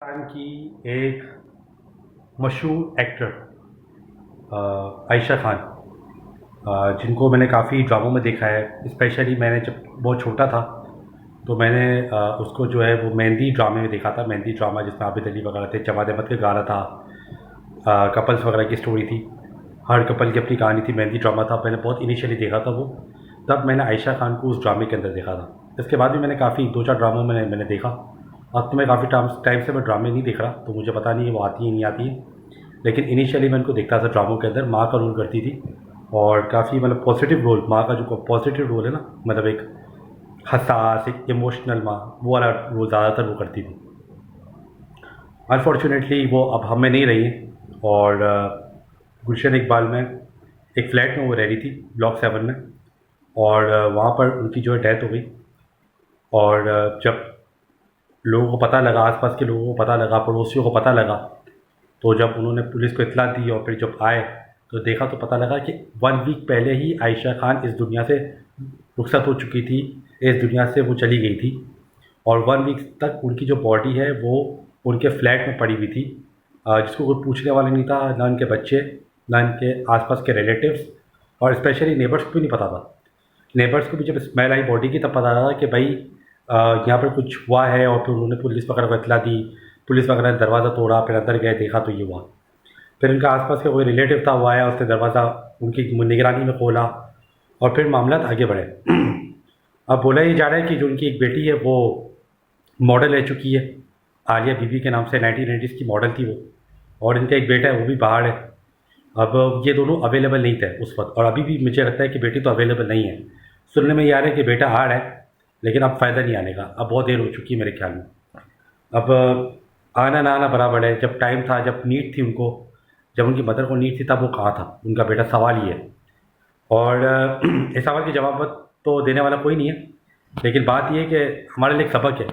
पाकिस्तान की एक मशहूर एक्टर आयशा खान, जिनको मैंने काफ़ी ड्रामों में देखा है। स्पेशली मैंने जब बहुत छोटा था तो मैंने उसको जो है वो मेहंदी ड्रामे में देखा था। मेहंदी ड्रामा जिसमें आबिद अली वगैरह थे, जवाद अहमद का गाना था, कपल्स वगैरह की स्टोरी थी। हर कपल की अपनी कहानी थी। मेहंदी ड्रामा था, मैंने बहुत इनिशियली देखा था वो। तब मैंने आयशा खान को उस ड्रामे के अंदर देखा था। इसके बाद भी मैंने काफ़ी 2-4 ड्रामों में मैंने देखा। अब तो मैं काफ़ी टाइम से मैं ड्रामे नहीं देख रहा, तो मुझे पता नहीं है वो आती है नहीं आती है। लेकिन इनिशियली मैं उनको देखता था ड्रामों के अंदर। माँ का रोल करती थी और काफ़ी मतलब पॉजिटिव रोल, माँ का जो पॉजिटिव रोल है ना, मतलब एक हसास, एक इमोशनल माँ, वो वाला रोल ज़्यादातर वो करती थी। अनफॉर्चुनेटली वो अब हम में नहीं रही हैं और गुलशन इकबाल में एक फ़्लैट में वो रह रही थी, ब्लॉक 7 में। और वहाँ पर उनकी जो है डेथ हो गई। और जब लोगों को पता लगा, आसपास के लोगों को पता लगा, पड़ोसियों को पता लगा, तो जब उन्होंने पुलिस को इत्तला दी और फिर जब आए तो देखा तो पता लगा कि 1 वीक पहले ही आयशा खान इस दुनिया से रुखसत हो चुकी थी, इस दुनिया से वो चली गई थी। और 1 वीक तक उनकी जो बॉडी है वो उनके फ्लैट में पड़ी हुई थी, जिसको कोई पूछने वाला नहीं था, ना उनके बच्चे, ना उनके आसपास के रिलेटिव्स, और स्पेशली नेबर्स को भी नहीं पता था। नेबर्स को भी जब स्मेल आई बॉडी की तब पता लगा कि भाई यहाँ पर कुछ हुआ है। और फिर उन्होंने पुलिस वगैरह को इत्तला दी। पुलिस वगैरह ने दरवाज़ा तोड़ा, फिर अंदर गए, देखा तो ये हुआ। फिर उनका आसपास का कोई रिलेटिव था, वो आया, उसने दरवाज़ा उनकी निगरानी में खोला और फिर मामला आगे बढ़े। अब बोला ये जा रहा है कि जो उनकी एक बेटी है वो मॉडल रह चुकी है, आलिया बीबी के नाम से, 1990s की मॉडल थी वो। और इनका एक बेटा है, वो भी बाहर है। अब ये दोनों अवेलेबल नहीं थे उस वक्त, और अभी भी मुझे लगता है कि बेटी तो अवेलेबल नहीं है। सुनने में ये आ रहा है कि बेटा आ रहा है, लेकिन अब फ़ायदा नहीं आने का, अब बहुत देर हो चुकी है मेरे ख्याल में। अब आना ना आना बराबर है। जब टाइम था, जब नीड थी उनको, जब उनकी मदर को नीड थी, तब वो कहाँ था उनका बेटा, सवाल ये है। और इस सवाल के जवाब तो देने वाला कोई नहीं है। लेकिन बात ये है कि हमारे लिए एक सबक है।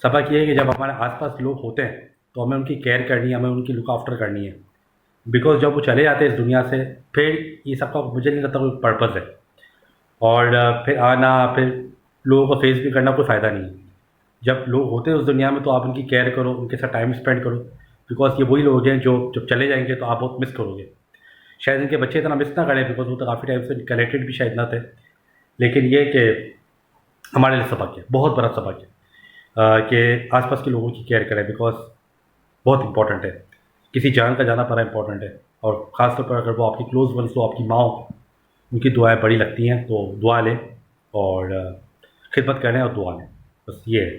सबक ये है कि जब हमारे आसपास लोग होते हैं तो हमें उनकी केयर करनी है, हमें उनकी लुक आफ्टर करनी है। बिकॉज़ जब वो चले जाते हैं इस दुनिया से, फिर ये सबका मुझे नहीं लगता कोई पर्पज़ है। और फिर आना, फिर लोगों को फेस भी करना कोई फ़ायदा नहीं है। जब लोग होते हैं उस दुनिया में तो आप उनकी केयर करो, उनके साथ टाइम स्पेंड करो। बिकॉज़ ये वही लोग हैं जो जब चले जाएंगे तो आप बहुत मिस करोगे। शायद इनके बच्चे इतना मिस ना करें, बिकॉज़ वो तो काफ़ी टाइम से कनेक्टेड भी शायद ना थे। लेकिन ये कि हमारे लिए सबक है, बहुत बड़ा सबक है, कि आसपास के लोगों की केयर करें। बिकॉज़ बहुत इंपॉर्टेंट है, किसी जान का जाना बड़ा इंपॉर्टेंट है। और ख़ास तौर पर अगर वो आपकी क्लोज वंस हो, आपकी माँ हो, उनकी दुआएं बड़ी लगती हैं, तो दुआ लें और खिदमत करें और दुआ लें। बस ये है।